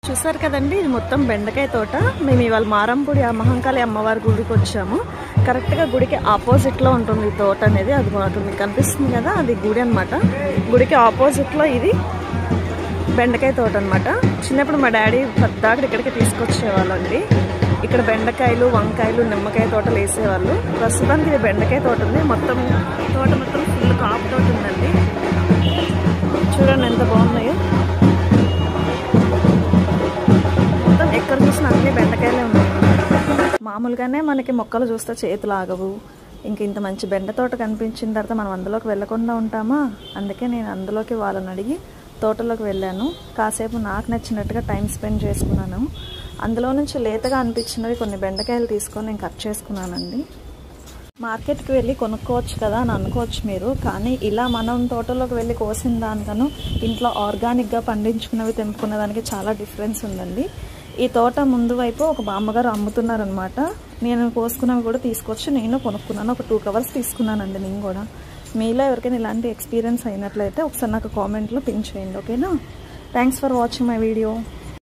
చూసారు కదండి, ఇది మొత్తం బెండకాయ తోట. మేము ఇవాళ మారంపూడి మహంకాళి అమ్మవారి గుడికి వచ్చాము. కరెక్ట్గా గుడికి ఆపోజిట్లో ఉంటుంది ఈ తోట అనేది. అది మాకు మీకు కనిపిస్తుంది కదా, అది గుడి అనమాట. గుడికి ఆపోజిట్లో ఇది బెండకాయ తోట అనమాట. చిన్నప్పుడు మా డాడీ పెద్దాక ఇక్కడికి తీసుకొచ్చేవాళ్ళండి. ఇక్కడ బెండకాయలు, వంకాయలు, నిమ్మకాయ తోటలు వేసేవాళ్ళు. ప్రస్తుతానికి ఇది బెండకాయ తోట ఉంది. మొత్తం తోట మొత్తం ఫుల్ కాపు తోట ఉందండి. చూడండి ఎంత బాగున్నాయో. మొత్తం ఎక్కడ చూసినా అన్ని బెండకాయలే ఉన్నాయి. మామూలుగానే మనకి మొక్కలు చూస్తే చేతులు ఆగవు. ఇంక ఇంత మంచి బెండ తోట కనిపించిన తర్వాత మనం అందులోకి వెళ్ళకుండా ఉంటామా? అందుకే నేను అందులోకి వాళ్ళని అడిగి తోటలోకి వెళ్ళాను. కాసేపు నాకు నచ్చినట్టుగా టైం స్పెండ్ చేసుకున్నాను. అందులో నుంచి లేతగా అనిపించినవి కొన్ని బెండకాయలు తీసుకొని నేను కట్ చేసుకున్నానండి. మార్కెట్కి వెళ్ళి కొనుక్కోవచ్చు కదా అని అనుకోవచ్చు మీరు, కానీ ఇలా మనం తోటలోకి వెళ్ళి కోసిన దానికను ఇంట్లో ఆర్గానిక్గా పండించుకున్నవి తెంపుకునే దానికి చాలా డిఫరెన్స్ ఉందండి. ఈ తోట ముందు వైపు ఒక బామ్మగారు అమ్ముతున్నారనమాట. నేను కోసుకున్నవి కూడా తీసుకొచ్చి నేను కొనుక్కున్నాను. ఒక 2 కవర్స్ తీసుకున్నానండి నేను కూడా. మీలో ఎవరికైనా ఇలాంటి ఎక్స్పీరియన్స్ అయినట్లయితే ఒకసారి నాకు కామెంట్లో పిన్ చేయండి, ఓకేనా? Thanks for watching my video.